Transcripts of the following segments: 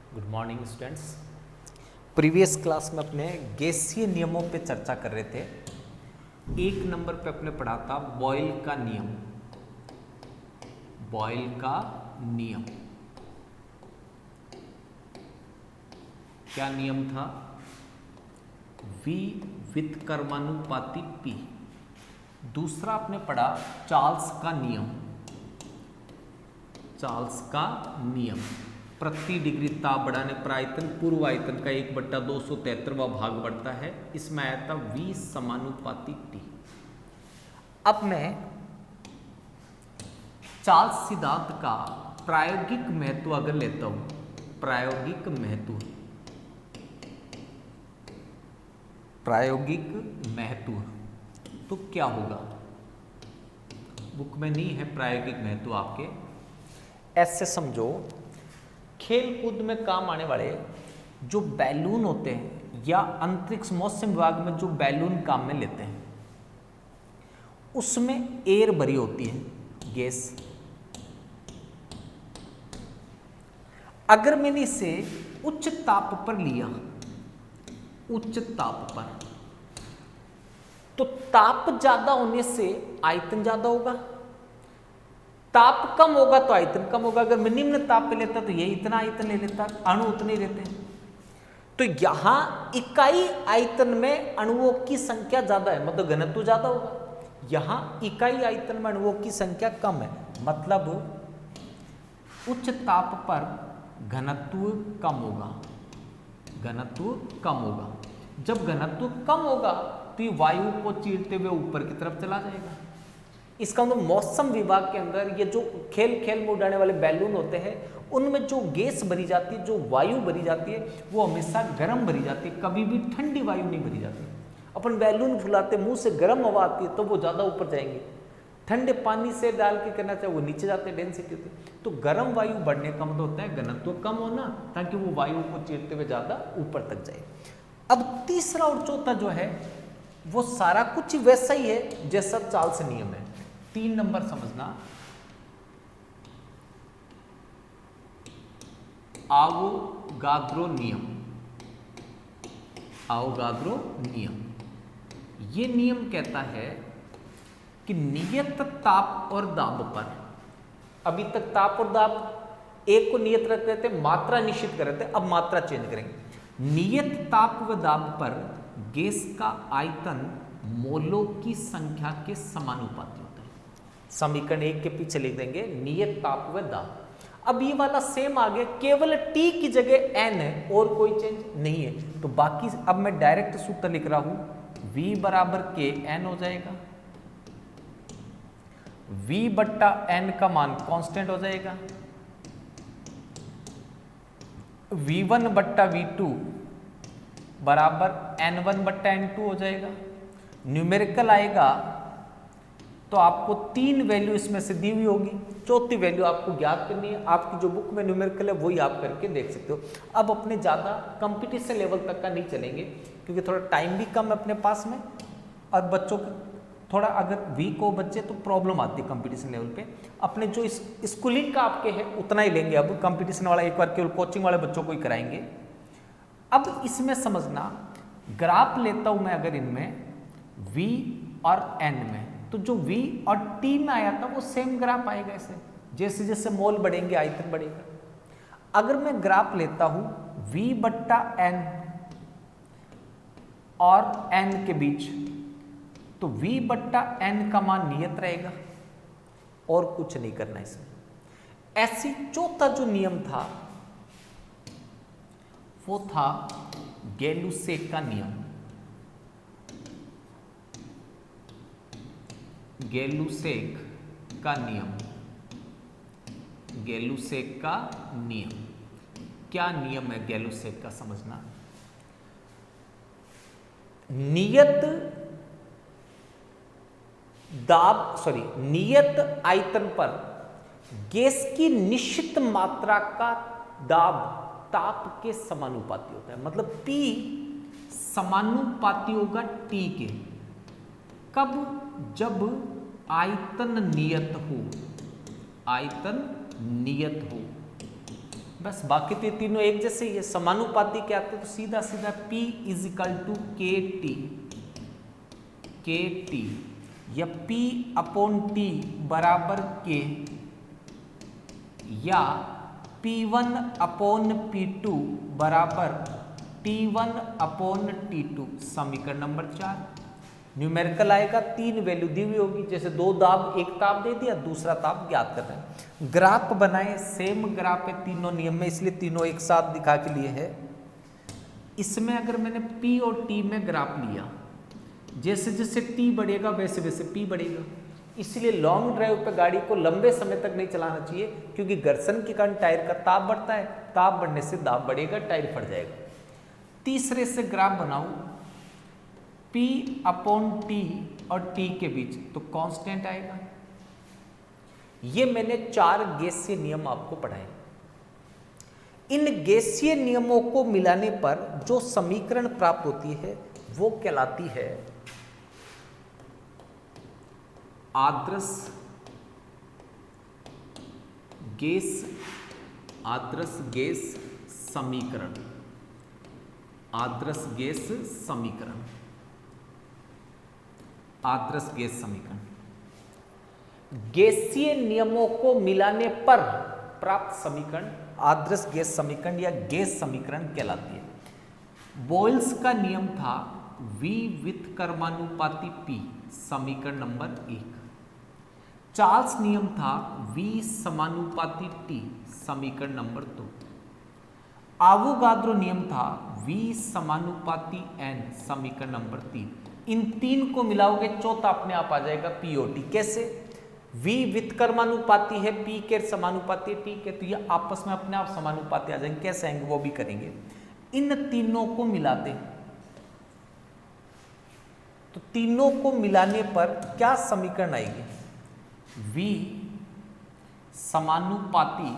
Good morning students. Previous class में अपने गैसीय नियमों पे चर्चा कर रहे थे। एक नंबर पे अपने पढ़ा था बॉयल का नियम। बॉयल का नियम क्या नियम था? V व्युत्क्रमानुपाती P। दूसरा आपने पढ़ा चार्ल्स का नियम। चार्ल्स का नियम प्रति डिग्री ताप बढ़ाने पर आयतन पूर्व आयतन का 1/273वां भाग बढ़ता है। इसमें आया था V समानुपाती T। अब मैं चार्ल्स सिद्धांत का प्रायोगिक महत्व अगर लेता हूं, प्रायोगिक महत्व तो क्या होगा? बुक में नहीं है प्रायोगिक महत्व आपके। ऐसे समझो, खेल कूद में काम आने वाले जो बैलून होते हैं या अंतरिक्ष मौसम विभाग में जो बैलून काम में लेते हैं, उसमें एयर भरी होती है, गैस। अगर मैंने इसे उच्च ताप पर लिया, उच्च ताप पर, तो ताप ज्यादा होने से आयतन ज्यादा होगा, ताप कम होगा तो आयतन कम होगा। अगर मैं निम्न ताप पे लेता तो ये इतना आयतन ले लेता, अणु उतने ही रहते हैं। तो यहां इकाई आयतन में अणुओं की संख्या ज्यादा है, मतलब घनत्व ज्यादा होगा। यहां इकाई आयतन में अणुओं की संख्या कम है, मतलब उच्च ताप पर घनत्व कम होगा। घनत्व कम होगा। जब घनत्व कम होगा तो ये वायु को चीरते हुए ऊपर की तरफ चला जाएगा। इसका मतलब मौसम विभाग के अंदर ये जो खेल में उड़ाने वाले बैलून होते हैं, उनमें जो गैस भरी जाती है, जो वायु भरी जाती है, वो हमेशा गर्म भरी जाती है, कभी भी ठंडी वायु नहीं भरी जाती। अपन बैलून फुलाते, मुंह से गर्म हवा आती है तो वो ज़्यादा ऊपर जाएंगे। ठंडे पानी से डाल के करना चाहे वो नीचे जाते हैं, डेंसिटी होती है। तो गर्म वायु बढ़ने का मतलब होता है घनत्व कम होना, ताकि वो वायु को चीरते हुए ज़्यादा ऊपर तक जाए। अब तीसरा और चौथा जो है वो सारा कुछ वैसा ही है जैसा चार्ल्स नियम है। 3 नंबर समझना, आवोगाद्रो नियम। आवोगाद्रो नियम, ये नियम कहता है कि नियत ताप और दाब पर, अभी तक ताप और दाब एक को नियत रख रहे थे, मात्रा निश्चित कर रहे थे, अब मात्रा चेंज करेंगे। नियत ताप व दाब पर गैस का आयतन मोलों की संख्या के समानुपाती होता है। समीकरण 1 के पीछे लिख देंगे नियत ताप व दाब। अब ये वाला सेम आ गया, केवल T की जगह N है और कोई चेंज नहीं है। तो बाकी अब मैं डायरेक्ट सूत्र लिख रहा हूं, V बराबर के N हो जाएगा। V बट्टा N का मान कांस्टेंट हो जाएगा। V1 बट्टा V2 बराबर N1 बट्टा N2 हो जाएगा। न्यूमेरिकल आएगा तो आपको 3 वैल्यू इसमें से दी हुई होगी, चौथी वैल्यू आपको ज्ञात करनी है। आपकी जो बुक में न्यूमेरिकल है वही आप करके देख सकते हो। अब अपने ज़्यादा कंपटीशन लेवल तक का नहीं चलेंगे, क्योंकि थोड़ा टाइम भी कम है अपने पास में, और बच्चों को थोड़ा अगर वीक हो बच्चे तो प्रॉब्लम आती है कंपटीशन लेवल पे। अपने जो इस स्कूलिंग का आपके है उतना ही लेंगे। अब कंपटीशन वाला एक बार केवल कोचिंग वाले बच्चों को ही कराएंगे। अब इसमें समझना, ग्राफ लेता हूं मैं अगर इनमें V और N में, तो जो V और T में आया था वो सेम ग्राफ आएगा। ऐसे जैसे जैसे मोल बढ़ेंगे आयतन बढ़ेगा। अगर मैं ग्राफ लेता हूं V बट्टा N और N के बीच, तो V बट्टा N का मान नियत रहेगा और कुछ नहीं करना इसमें। ऐसी चौथा जो नियम था वो था गैलुसेक का नियम। गैलुसेक का नियम, गैलुसेक का नियम क्या नियम है? गैलुसेक का समझना, नियत नियत आयतन पर गैस की निश्चित मात्रा का दाब ताप के समानुपाती होता है। मतलब P समानुपाती होगा T के। कब? जब आयतन नियत हो, आयतन नियत हो। बस, बाकी तो ये तीनों एक जैसे ही है। समानुपाती क्या आते हैं, तो सीधा सीधा P इज इक्वल टू के टी या P अपॉन टी बराबर के या P1 अपॉन P2 बराबर T1 अपॉन T2। समीकरण नंबर 4 न्यूमेरिकल आएगा, 3 वैल्यू दी हुई होगी, जैसे 2 दाब, एक ताप दे दिया, दूसरा ताप ज्ञात कर रहे हैं। ग्राफ बनाए, सेम ग्राफ है तीनों नियम में, इसलिए तीनों एक साथ दिखा के लिए है। इसमें अगर मैंने P और T में ग्राफ लिया, जैसे जैसे T बढ़ेगा वैसे वैसे P बढ़ेगा, इसलिए लॉन्ग ड्राइव पे गाड़ी को लंबे समय तक नहीं चलाना चाहिए, क्योंकि घर्षण के कारण टायर का ताप बढ़ता है, ताप बढ़ने से दाब बढ़ेगा, टायर फट जाएगा। तीसरे से ग्राफ बनाऊं P अपॉन T और T के बीच, तो कांस्टेंट आएगा। ये मैंने 4 गैसीय नियम आपको पढ़ाए। इन गैसीय नियमों को मिलाने पर जो समीकरण प्राप्त होती है वो कहलाती है आदर्श गैस समीकरण। आदर्श गैस समीकरण। गैसीय नियमों को मिलाने पर प्राप्त समीकरण आदर्श गैस समीकरण या गैस समीकरण कहलाती है। बॉयल्स का नियम था V व्युत्क्रमानुपाती P, समीकरण नंबर 1। चार्ल्स नियम था V समानुपाती T, समीकरण नंबर 2। आवोगाद्रो नियम था V समानुपाती N, समीकरण नंबर 3। इन 3 को मिलाओगे चौथा अपने आप आ जाएगा POT। कैसे? V व्युत्क्रमानुपाती है, P के समानुपाती है T के, तो ये आपस में अपने आप समानुपाती आ जाएंगे। कैसे आएंगे वो भी करेंगे। इन तीनों को मिलाते, तो तीनों को मिलाने पर क्या समीकरण आएगी? V समानुपाती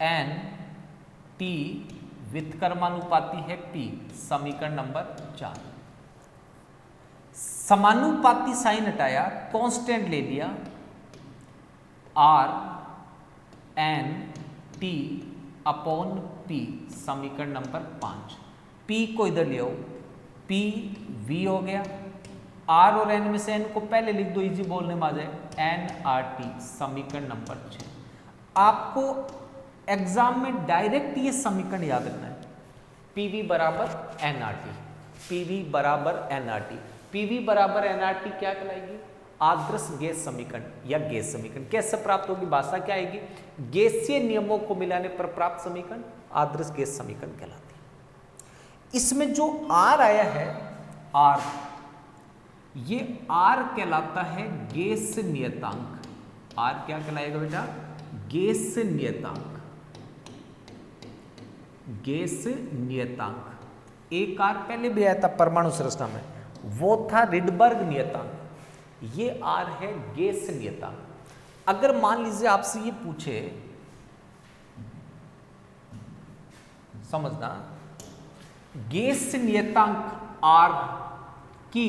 N, T व्युत्क्रमानुपाती है P, समीकरण नंबर 4। समानुपाती साइन हटाया, कांस्टेंट ले लिया, R N T upon P, समीकरण नंबर 5। P को इधर ले आओ, P V हो गया, R और N में से N को पहले लिख दो, इजी बोलने में आ जाए, NRT, समीकरण नंबर 6। आपको एग्जाम में डायरेक्ट ये समीकरण याद रखना है, PV बराबर NRT, PV बराबर NRT। PV बराबर NRT क्या कहलाएगी? आदर्श गैस समीकरण या गैस समीकरण। कैसे प्राप्त होगी? भाषा क्या आएगी? गैसीय नियमों को मिलाने पर प्राप्त समीकरण आदर्श गैस समीकरण कहलाती है। इसमें जो R आया है, R, ये R कहलाता है गैस नियतांक। R क्या कहलाएगा बेटा? गैस नियतांक। गैस नियतांक। एक R पहले भी आया था परमाणु संरचना में, वो था रिडबर्ग नियतांक। ये R है गैस नियतांक। अगर मान लीजिए आपसे ये पूछे, समझना, गैस नियतांक R की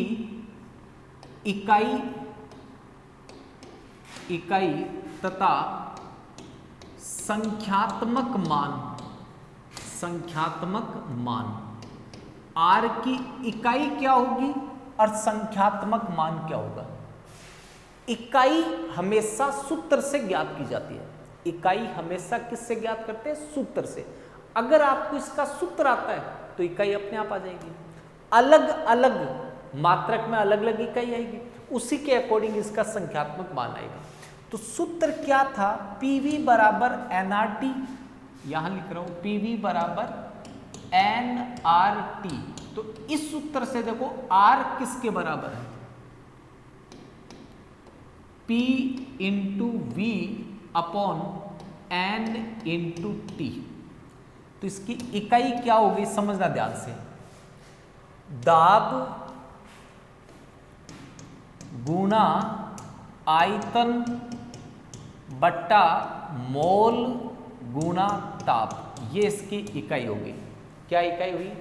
इकाई तथा संख्यात्मक मान R की इकाई क्या होगी और संख्यात्मक मान क्या होगा? इकाई हमेशा सूत्र से ज्ञात की जाती है। इकाई हमेशा किससे ज्ञात करते हैं? सूत्र से। अगर आपको इसका सूत्र आता है तो इकाई अपने आप आ जाएगी। अलग अलग मात्रक में अलग अलग इकाई आएगी, उसी के अकॉर्डिंग इसका संख्यात्मक मान आएगा। तो सूत्र क्या था? PV बराबर NRT, यहां लिख रहा हूं PV बराबर NRT। तो इस सूत्र से देखो R किसके बराबर है? P into V upon N into T। तो इसकी इकाई क्या होगी समझना ध्यान से, दाब गुणा आयतन बट्टा मोल गुणा ताप, ये इसकी इकाई होगी। क्या इकाई हुई?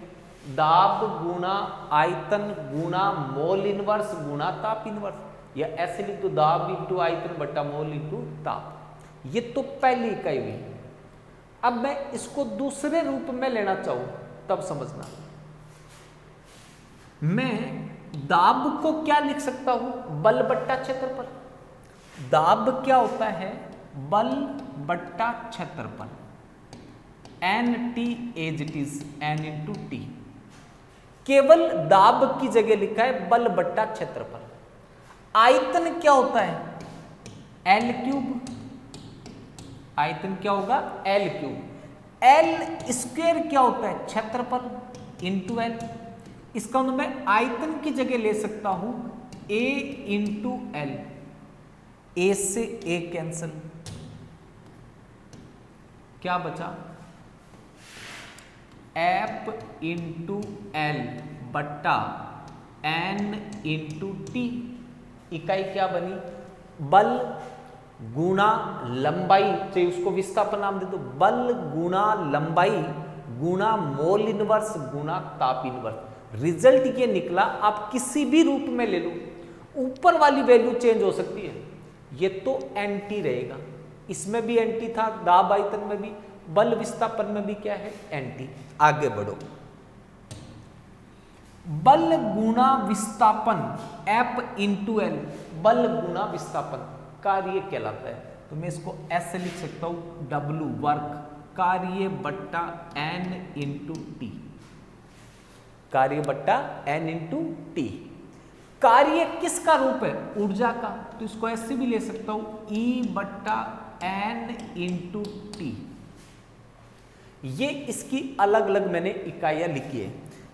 दाब गुणा आयतन गुणा मोल इनवर्स गुणा ताप इनवर्स, या ऐसे लिख दो, दाब इंटू आयतन बट्टा मोल इंटू ताप। ये तो पहली इकाई हुई। अब मैं इसको दूसरे रूप में लेना चाहूं तब समझना, मैं दाब को क्या लिख सकता हूं, बल बट्टा क्षेत्रफल। दाब क्या होता है, बल बट्टा क्षेत्रफल, N T as it is N into T. केवल दाब की जगह लिखा है बल बट्टा क्षेत्रफल। आयतन क्या होता है, एल क्यूब। आयतन क्या होगा, एल क्यूब। एल स्क्वायर क्या होता है, क्षेत्रफल इंटू एल। इसका मतलब मैं आयतन की जगह ले सकता हूं ए इंटू एल। ए से ए कैंसिल, क्या बचा, एफ इंटू एल बट्टा एन इंटू टी। इकाई क्या बनी, बल गुणा लंबाई, चाहिए उसको विस्थापन नाम दे दो, बल गुणा लंबाई गुणा मोल इनवर्स गुणा ताप इनवर्स। रिजल्ट ये निकला, आप किसी भी रूप में ले लो, ऊपर वाली वैल्यू चेंज हो सकती है। ये तो एनटी रहेगा, इसमें भी एनटी था, दाब आयतन में भी, बल विस्थापन में भी क्या है, एनटी। आगे बढ़ो, बल गुणा विस्थापन एफ इंटू एल, बल गुणा विस्थापन कार्य कहलाता है। तो मैं इसको ऐसे लिख सकता हूं, डब्ल्यू वर्क कार्य बट्टा एन इंटू टी, कार्य बट्टा एन इंटू टी। कार्य किसका रूप है, ऊर्जा का, तो इसको ऐसे भी ले सकता हूं, ई बट्टा एन इंटू टी। ये इसकी अलग अलग मैंने इकाइयां लिखी है।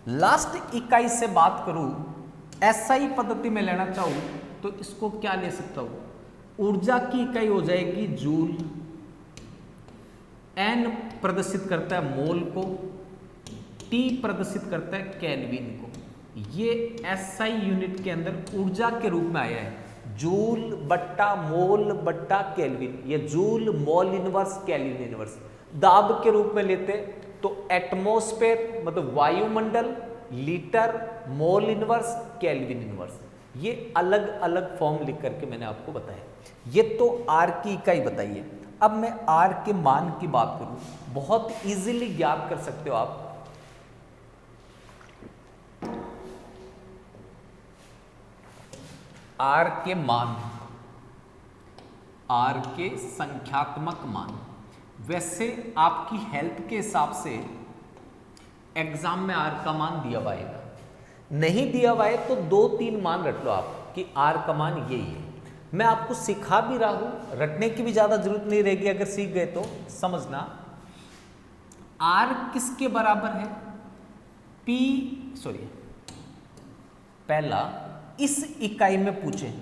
लास्ट इकाई से बात करूं, एसआई पद्धति में लेना चाहूं तो इसको क्या ले सकता हूं, ऊर्जा की इकाई हो जाएगी जूल, एन प्रदर्शित करता है मोल को, टी प्रदर्शित करता है केल्विन को। ये एसआई यूनिट के अंदर ऊर्जा के रूप में आया है, जूल बट्टा मोल बट्टा केल्विन। ये joule mole inverse kelvin inverse. दाब के रूप में लेते तो एटमॉस्फेयर मतलब वायुमंडल, litre, mole inverse, kelvin inverse. ये अलग अलग फॉर्म लिख करके मैंने आपको बताया। ये तो आर की इकाई बताइए। अब मैं आर के मान की बात करूं, बहुत इजीली ज्ञात कर सकते हो आप। आर के मान, आर के संख्यात्मक मान, वैसे आपकी हेल्प के हिसाब से एग्जाम में आर का मान दिया हुआ है, नहीं दिया हुआ है तो 2-3 मान रट लो आप कि आर का मान यही है। मैं आपको सिखा भी रहा हूं, रटने की भी ज्यादा जरूरत नहीं रहेगी, अगर सीख गए तो समझना। आर किसके बराबर है, पहला इस इकाई में पूछे,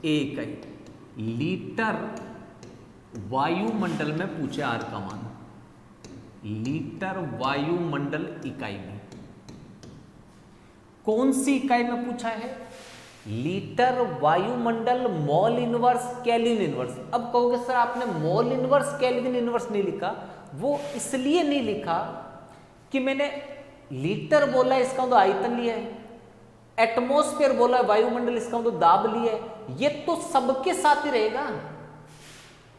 ए इकाई, लीटर वायुमंडल में पूछे आर का मान, लीटर वायुमंडल इकाई में। कौन सी इकाई में पूछा है, लीटर वायुमंडल मोल इनवर्स केल्विन इनवर्स। अब कहोगे सर आपने मोल इनवर्स केल्विन इनवर्स नहीं लिखा, वो इसलिए नहीं लिखा कि मैंने लीटर बोला इसका तो आयतन लिया है, एटमॉस्फेयर बोला वायुमंडल इसका तो दाब लिया है, ये तो सबके साथ ही रहेगा।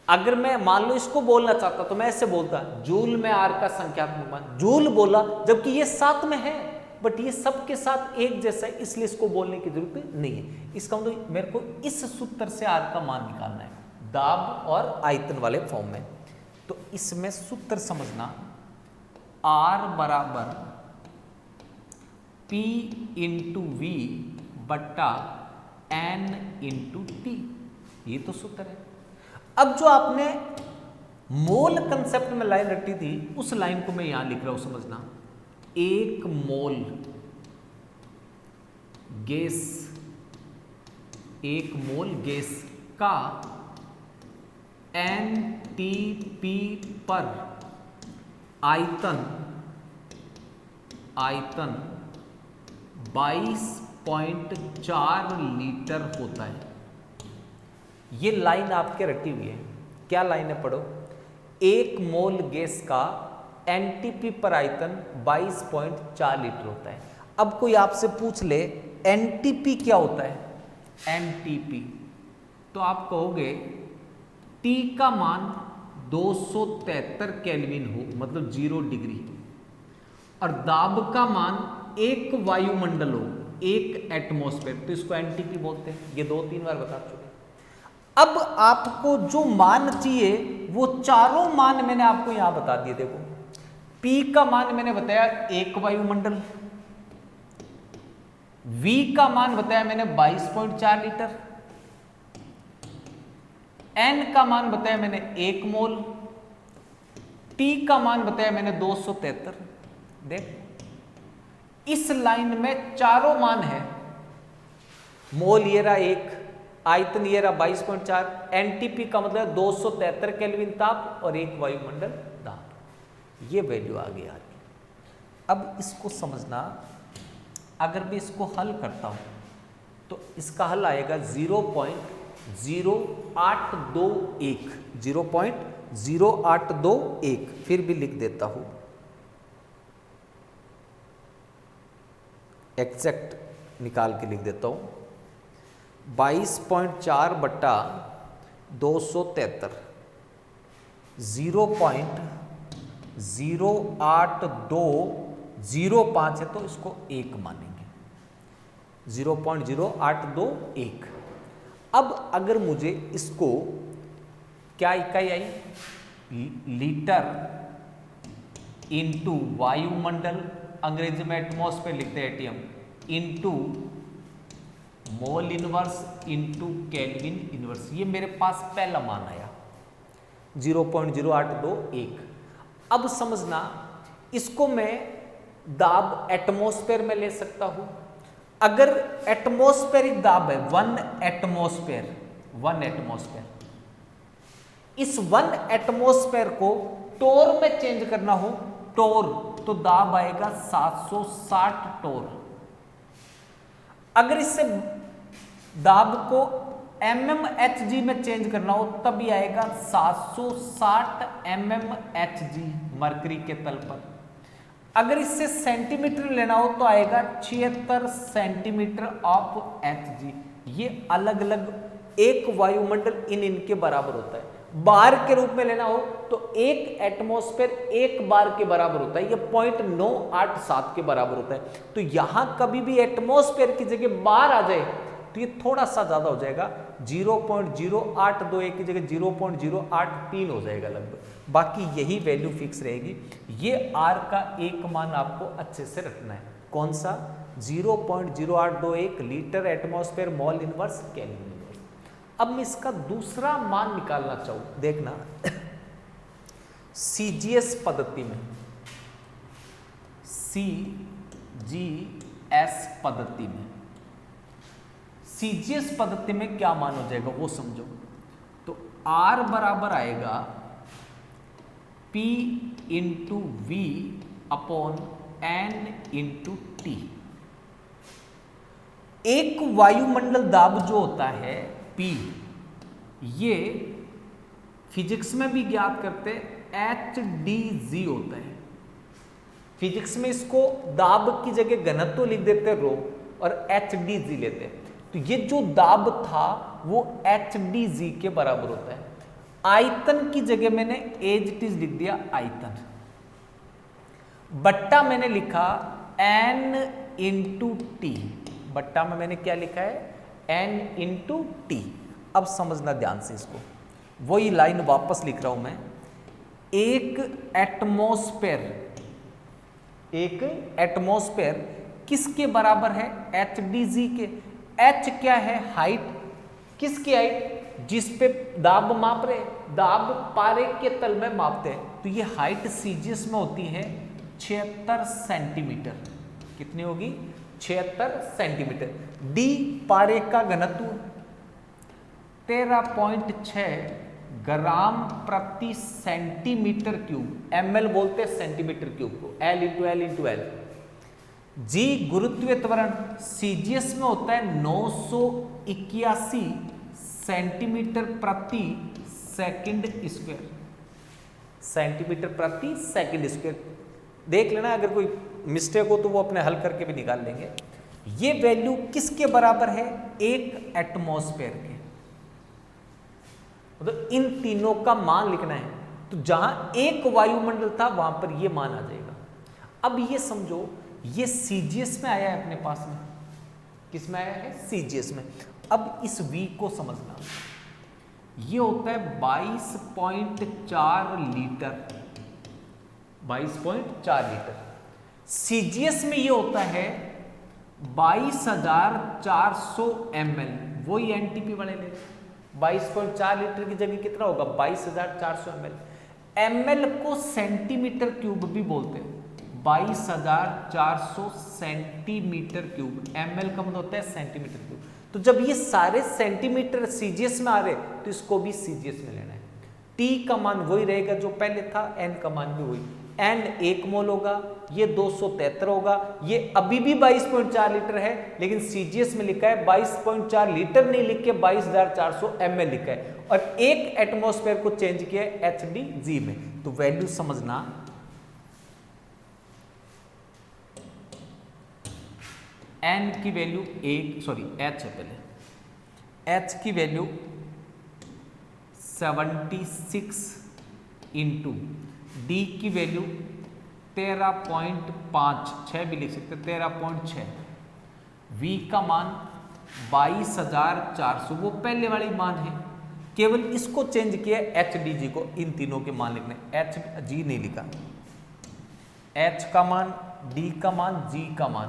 अगर मैं मान लो इसको बोलना चाहता तो मैं ऐसे बोलता, जूल में आर का संख्यात्मक मान, जूल बोला, जबकि ये साथ में है, बट ये सबके साथ एक जैसा है, इसलिए इसको बोलने की जरूरत नहीं है। इसका मतलब मेरे को इस सूत्र से आर का मान निकालना है, दाब और आयतन वाले फॉर्म में। तो इसमें सूत्र समझना, आर बराबर P इंटू वी बट्टा एन इंटू टी, ये तो सूत्र है। अब जो आपने मोल कंसेप्ट में लाइन रटी थी, उस लाइन को मैं यहां लिख रहा हूं, समझना। 1 मोल गैस, 1 मोल गैस का NTP पर आयतन 22.4 लीटर होता है। ये लाइन आपके रटी हुई है, क्या लाइन है पढ़ो, 1 मोल गैस का एनटीपी पर आयतन 22.4 लीटर होता है। अब कोई आपसे पूछ ले एनटीपी क्या होता है, एनटीपी, तो आप कहोगे टी का मान 273 केल्विन हो, मतलब 0 डिग्री, और दाब का मान 1 वायुमंडल हो, 1 एटमॉस्फेयर, तो इसको एनटीपी बोलते हैं। ये 2-3 बार बता चुके। अब आपको जो मान चाहिए वो चारों मान मैंने आपको यहां बता दिए। देखो, P का मान मैंने बताया 1 वायुमंडल, V का मान बताया मैंने 22.4 लीटर, N का मान बताया मैंने 1 मोल, T का मान बताया मैंने 273। देख, इस लाइन में चारों मान है। मोल ये रहा 1, आयतन ये रहा 22.4, एनटीपी का मतलब 273 केल्विन ताप और 1 वायुमंडल दाब। ये वैल्यू आ गई यार। अब इसको समझना, अगर मैं इसको हल करता हूं तो इसका हल आएगा 0.0821, 0.0821। फिर भी लिख देता हूं, एग्जैक्ट निकाल के लिख देता हूं, 22.4 बट्टा 273, 0.08205 है, तो इसको 1 मानेंगे, 0.0821। अब अगर मुझे इसको, क्या इकाई आई, लीटर इंटू वायुमंडल, अंग्रेजी में एटमॉस्फेयर लिखते हैं ATM, into mole inverse into kelvin inverse, ये मेरे पास पहला मान आया 0.0821। अब समझना, इसको मैं दाब एटमॉस्फेयर में ले सकता हूं। अगर एटमॉस्फेरिक दाब है 1 एटमॉस्फेयर, 1 एटमॉस्फेयर, इस 1 एटमॉस्फेयर को टोर में चेंज करना हो, टोर, तो दाब आएगा 760 टोर। अगर इससे दाब को mmHg में चेंज करना हो तब ये आएगा 760 mmHg मरकरी के तल पर। अगर इससे सेंटीमीटर लेना हो तो आएगा 76 सेंटीमीटर ऑफ Hg। ये अलग अलग एक वायुमंडल इनके बराबर होता है। बार के रूप में लेना हो तो 1 एटमॉस्फेयर 1 बार के बराबर होता है, ये 0.987 के बराबर होता है। तो यहां कभी भी एटमॉस्फेयर की जगह बार आ जाए तो ये थोड़ा सा ज्यादा हो जाएगा, 0.0821 की जगह 0.083 हो जाएगा लगभग। बाकी यही वैल्यू फिक्स रहेगी। ये R का एक मान आपको अच्छे से रखना है, कौन सा, 0.0821 litre atmosphere mole inverse kelvin inverse. अब मैं इसका दूसरा मान निकालना चाहूं, देखना CGS पद्धति में, CGS पद्धति में, CGS पद्धति में क्या मान हो जाएगा वो समझो। तो R बराबर आएगा P into V upon N into T। एक वायुमंडल दाब जो होता है P, ये फिजिक्स में भी ज्ञात करते HdG होता है। फिजिक्स में इसको दाब की जगह घनत्व लिख देते रो और HdG लेते हैं। तो ये जो दाब था वो HdG के बराबर होता है। आयतन की जगह मैंने एज इट इज लिख दिया आयतन, बट्टा मैंने लिखा N इंटू टी, बट्टा में मैंने क्या लिखा है N इंटू टी। अब समझना ध्यान से इसको, वही लाइन वापस लिख रहा हूं मैं। एक एटमॉस्फेयर किसके बराबर है, HdG के। H क्या है, हाइट, किसकी हाइट, जिस पे दाब माप रहे, दाब पारे के तल में मापते हैं। तो ये हाइट CGS में होती है 76 सेंटीमीटर। कितनी होगी, 76 सेंटीमीटर। D पारे का घनत्व 13.6 ग्राम प्रति सेंटीमीटर क्यूब, ml बोलते हैं सेंटीमीटर क्यूब को, L इंटू L। G गुरुत्वीय त्वरण CGS में होता है 981 सेंटीमीटर प्रति सेकंड स्क्वायर, सेंटीमीटर प्रति सेकंड स्क्वायर। देख लेना, अगर कोई मिस्टेक हो तो वो अपने हल करके भी निकाल लेंगे। ये वैल्यू किसके बराबर है, एक एटमॉस्फेयर के। मतलब इन तीनों का मान लिखना है। तो जहां एक वायुमंडल था वहां पर ये मान आ जाएगा। अब ये समझो ये सीजीएस में आया है अपने पास में, किस में आया है? सीजीएस में। अब इस V को समझना, ये होता है 22.4 लीटर, 22.4 लीटर। सीजीएस में ये होता है 22,400 ml, वही एनटीपी वाले ले, 22.4 लीटर की जगह कितना होगा? 22,400 ml। ml को सेंटीमीटर क्यूब भी बोलते हैं, 22,400 सेंटीमीटर क्यूब, ml का मतलब होता है सेंटीमीटर क्यूब। तो जब ये सारे सेंटीमीटर सीजीएस में आ रहे तो इसको भी सीजीएस में लेना है। T का मान वही रहेगा जो पहले था, N का मान भी वही, N 1 मोल होगा, ये 273 होगा, ये अभी भी 22.4 लीटर है, लेकिन सीजीएस में लिखा है 22.4 लीटर नहीं लिख के 22,400 ml लिखा है, और एक एटमॉस्फेयर को चेंज किया है HDG में। तो वैल्यू समझना, N की वैल्यू H है पहले, H की वैल्यू 76 इंटू D की वैल्यू 13.56 भी लिख सकते, 13.6, V का मान 22,400, वो पहले वाली मान है, केवल इसको चेंज किया HDG को, इन तीनों के मान लिखने, HG नहीं लिखा, H का मान, D का मान, G का मान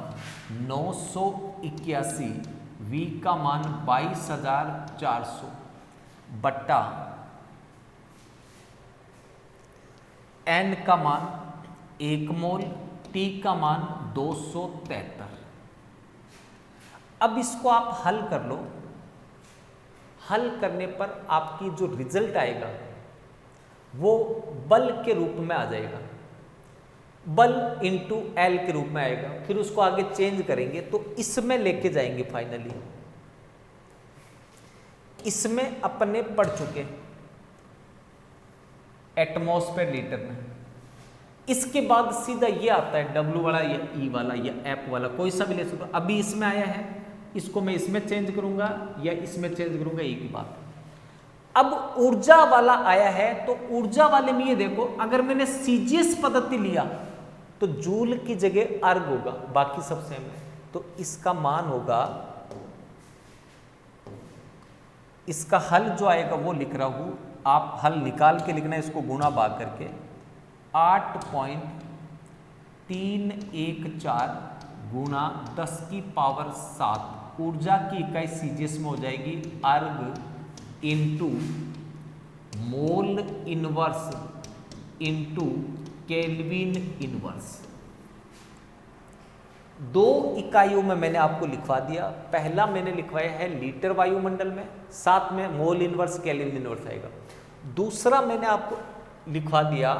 981, V का मान 22,400 बट्टा N का मान 1 मोल, T का मान 273। अब इसको आप हल कर लो, हल करने पर आपकी जो रिजल्ट आएगा वो बल के रूप में आ जाएगा, बल इंटू एल के रूप में आएगा। फिर उसको आगे चेंज करेंगे तो इसमें लेके जाएंगे फाइनली, इसमें अपने पढ़ चुके एटमॉस्फेयर लीटर में। इसके बाद सीधा ये आता है W वाला या E वाला या F वाला, कोई सा भी ले सकते हो। अभी इसमें आया है, इसको मैं इसमें चेंज करूंगा या इसमें चेंज करूंगा, एक ही बात। अब ऊर्जा वाला आया है तो ऊर्जा वाले में ये देखो, अगर मैंने सीजीएस पद्धति लिया तो जूल की जगह अर्ग होगा, बाकी सब सेम है। तो इसका मान होगा, इसका हल जो आएगा वो लिख रहा हूं, आप हल निकाल के लिखना है, इसको गुणा भाग करके 8.314 गुणा 10 की पावर 7 ऊर्जा की इकाई सीजीएस में हो जाएगी अर्ग into mole inverse into kelvin inverse. दो इकाइयों में मैंने आपको लिखवा दिया, पहला मैंने लिखवाया है लीटर वायुमंडल में, साथ में मोल इनवर्स केल्विन इनवर्स आएगा। दूसरा मैंने आपको लिखवा दिया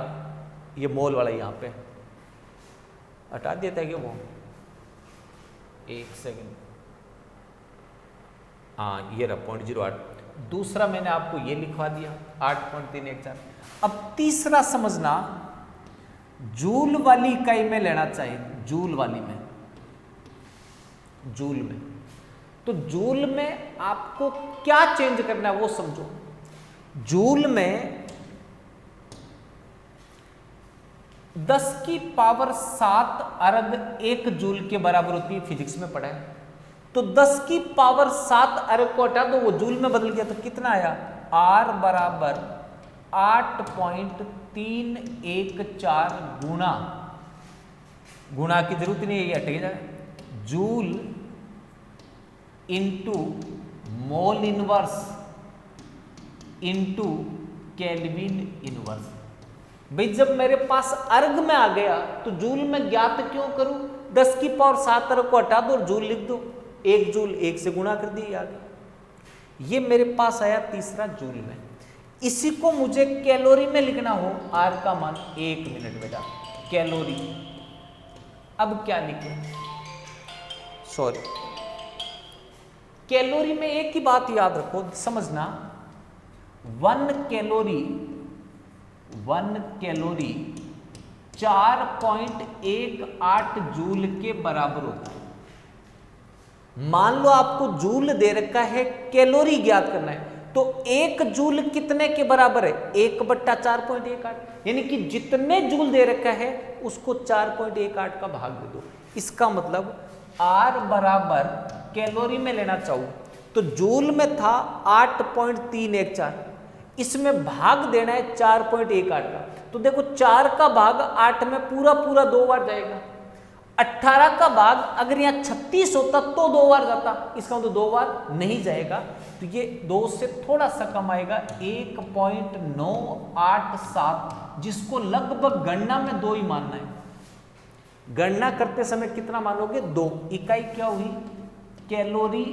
ये मोल वाला, यहां पे हटा देता है क्या वो, एक सेकंड, हाँ ये रहा 0.08। दूसरा मैंने आपको ये लिखवा दिया 8.314। अब तीसरा समझना, जूल वाली इकाई में लेना चाहिए, जूल वाली में, जूल में। तो जूल में आपको क्या चेंज करना है वो समझो। जूल में 10 की पावर 7 अर्ग 1 जूल के बराबर होती है, फिजिक्स में पढ़ा है। तो 10 की पावर 7 अर्ग को हटा दो, वो जूल में बदल गया, तो कितना आया, R बराबर 8.314 गुणा, गुणा की जरूरत नहीं है, ये हटेगा जाए, joule into mole inverse into kelvin inverse. भाई जब मेरे पास अर्ग में आ गया तो जूल में ज्ञात क्यों करूं, 10 की पावर 7 अर्ग को हटा दो और जूल लिख दो, 1 जूल 1 से गुणा कर दी आगे। ये मेरे पास आया तीसरा जूल में। इसी को मुझे कैलोरी में लिखना हो, R का मान 1 मिनट बेटा, कैलोरी। अब क्या लिखें, सॉरी, कैलोरी में एक ही बात याद रखो, समझना, 1 कैलोरी 4.18 जूल के बराबर होता है। मान लो आपको जूल दे रखा है, कैलोरी ज्ञात करना है, तो 1 जूल कितने के बराबर है? 1/4.18, यानी कि जितने जूल दे रखा है उसको 4.18 का भाग दे दो। इसका मतलब R बराबर कैलोरी में लेना चाहूं तो जूल में था 8.314, इसमें भाग देना है 4.18 का। तो देखो 4 का भाग 8 में पूरा पूरा 2 बार जाएगा। 18 का भाग अगर यहाँ 36 होता तो 2 बार जाता, इसका मतलब 2 बार नहीं जाएगा, तो ये 2 से थोड़ा सा कम आएगा 1.987, जिसको लगभग गणना में 2 ही मानना है। गणना करते समय कितना मानोगे? 2। इकाई क्या हुई? कैलोरी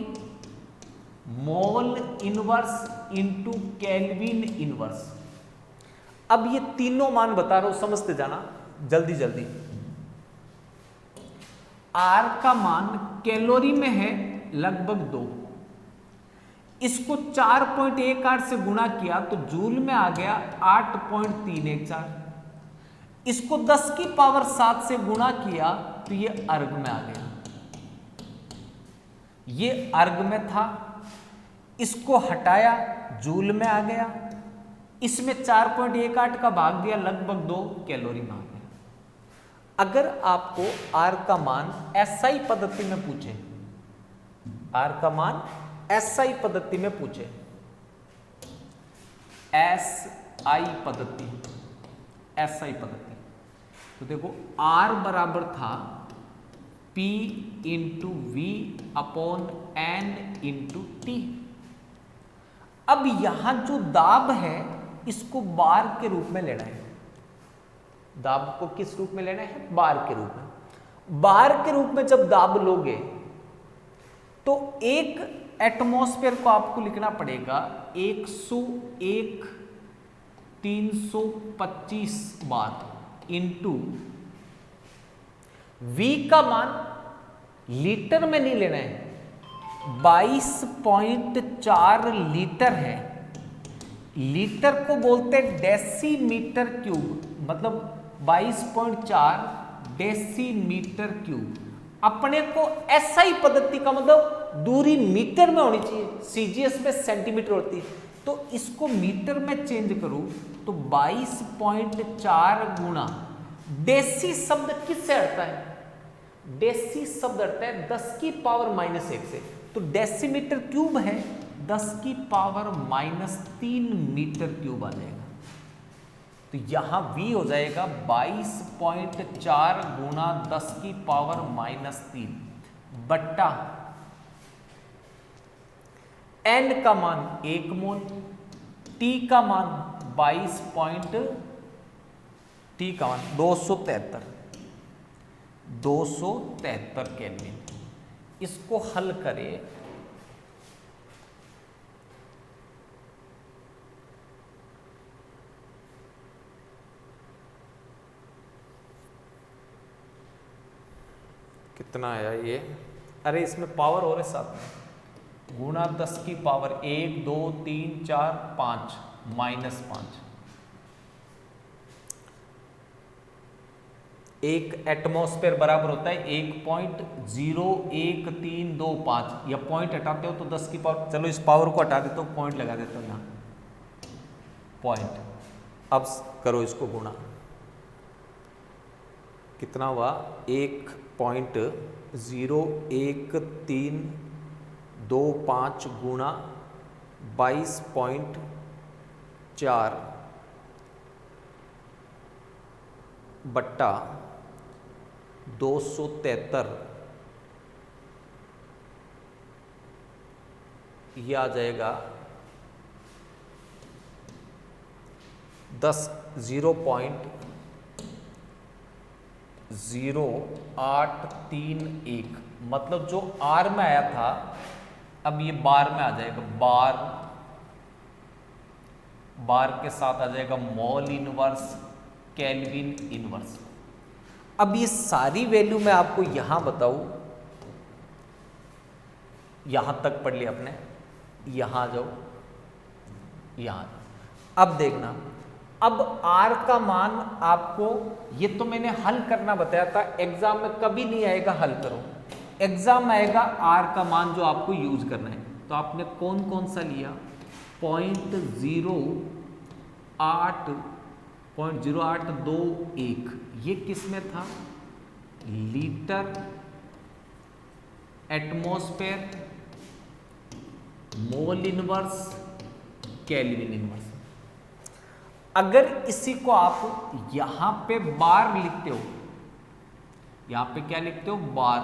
मोल इनवर्स इंटू केल्विन इनवर्स। अब ये तीनों मान बता रहा हूं, समझते जाना जल्दी जल्दी। R का मान कैलोरी में है लगभग 2, इसको 4.18 से गुणा किया तो जूल में आ गया 8.314, इसको 10 की पावर 7 से गुणा किया तो ये अर्ग में आ गया, ये अर्ग में था, इसको हटाया जूल में आ गया, इसमें 4.18 का भाग दिया लगभग 2 कैलोरी में आ गया। अगर आपको R का मान SI पद्धति में पूछे, R का मान SI पद्धति में पूछे, SI पद्धति, SI पद्धति, तो देखो R बराबर था P into V upon N into T. अब यहां जो दाब है इसको बार के रूप में लेना है। दाब को किस रूप में लेना है? बार के रूप में। बार के रूप में जब दाब लोगे तो एक एटमॉस्फेयर को आपको लिखना पड़ेगा 101,325 बार इंटू V का मान लीटर में नहीं लेना है, 22.4 लीटर है। लीटर को बोलते हैं डेसीमीटर क्यूब, मतलब 22.4 डेसीमीटर क्यूब। अपने को SI पद्धति का मतलब दूरी मीटर में होनी चाहिए, CGS में सेंटीमीटर होती है, तो इसको मीटर में चेंज करूं तो 22.4 गुणा, डेसी शब्द किससे हटता है? डेसी शब्द हटता है 10 की पावर -1 से, तो डेसीमीटर क्यूब है 10 की पावर -3 मीटर क्यूब आ जाएगा। तो यहां V हो जाएगा 22.4 गुणा 10 की पावर -3 बट्टा N का मान 1 मोल, T का मान 273 केल्विन। इसको हल करें कितना आया ये? अरे इसमें पावर और है साथ में, गुणा 10 की पावर 1 2 3 4 5 -5। एक एटमॉस्फेयर बराबर होता है 1.01325, या पॉइंट हटाते हो तो 10 की पावर, चलो इस पावर को हटा देता हूँ, पॉइंट लगा देता हूँ यहाँ पॉइंट। अब करो इसको गुणा, कितना हुआ? 1.01325 गुणा 22.4 बट्टा 273, ये आ जाएगा 0.0831, मतलब जो R में आया था अब ये बार में आ जाएगा, बार के साथ आ जाएगा मोल इनवर्स, केल्विन इनवर्स। अब ये सारी वैल्यू मैं आपको यहां बताऊं, यहां तक पढ़ लिया आपने, यहां आ जाओ, यहां। अब देखना, अब R का मान आपको, ये तो मैंने हल करना बताया था, एग्जाम में कभी नहीं आएगा हल करो, एग्जाम में आएगा R का मान जो आपको यूज करना है। तो आपने कौन कौन सा लिया? 0.0821 ये किस में था? Litre atmosphere mole inverse kelvin inverse. अगर इसी को आप यहां पे बार लिखते हो, यहां पे क्या लिखते हो? बार,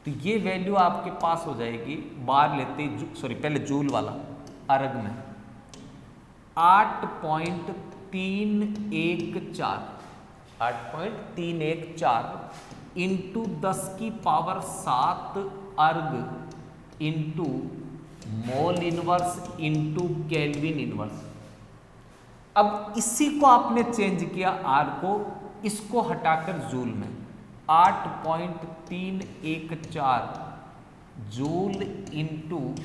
तो ये वैल्यू आपके पास हो जाएगी, बार लेते ही सॉरी पहले जूल वाला, अर्ग में 8.314 इंटू 10⁻⁷ अर्ग into mole inverse into kelvin inverse. अब इसी को आपने चेंज किया आर को, इसको हटाकर जूल में 8.314 joule into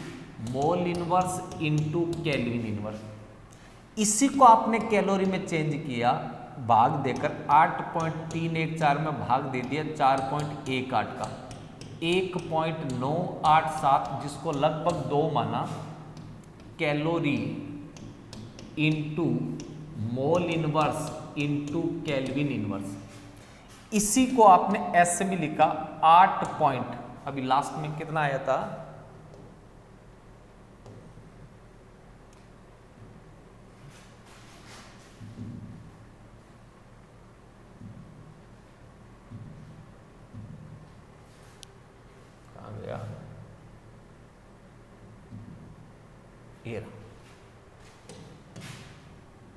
mole inverse into kelvin inverse. इसी को आपने कैलोरी में चेंज किया, भाग देकर 8.314 में भाग दे दिया 4.18 का, 1.987 जिसको लगभग 2 माना calorie into mole inverse into kelvin inverse. इसी को आपने ऐसे भी लिखा 8 पॉइंट, अभी लास्ट में कितना आया था? कहां गया? ये रहा।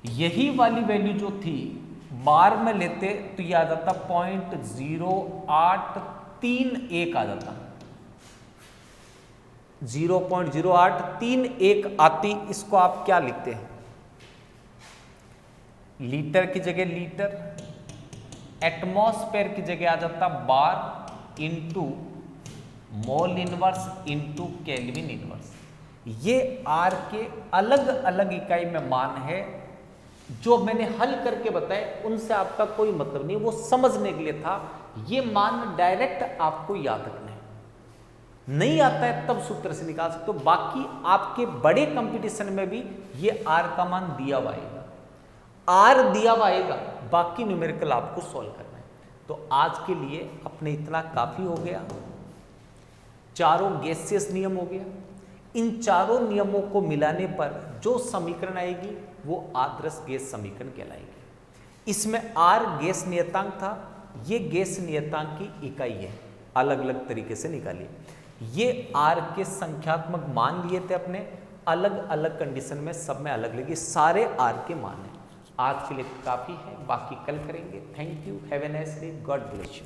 यही वाली वैल्यू जो थी बार में लेते तो ये आ जाता 0.0831 आ जाता, 0.0831 आती। इसको आप क्या लिखते हैं? लीटर की जगह लीटर, एटमॉस्फेयर की जगह आ जाता bar into mole inverse into kelvin inverse. ये आर के अलग अलग इकाई में मान है, जो मैंने हल करके बताए उनसे आपका कोई मतलब नहीं, वो समझने के लिए था। ये मान डायरेक्ट आपको याद रखना है, नहीं आता है तब सूत्र से निकाल सकते हो। बाकी आपके बड़े कंपटीशन में भी ये आर का मान दिया हुआ आएगा, आर दिया हुआ आएगा, बाकी न्यूमेरिकल आपको सॉल्व करना है। तो आज के लिए अपने इतना काफी हो गया। चारों गैसियस नियम हो गया। इन चारों नियमों को मिलाने पर जो समीकरण आएगी वो आदर्श गैस समीकरण कहलाएगी। इसमें आर गैस नियतांक था, ये गैस नियतांक की इकाई है, अलग अलग तरीके से निकालिए। ये आर के संख्यात्मक मान लिए थे अपने, अलग अलग कंडीशन में सब में अलग लगे, सारे आर के मान हैं। आज के लिए काफी है, बाकी कल करेंगे। Thank you, have a nice day, God bless you.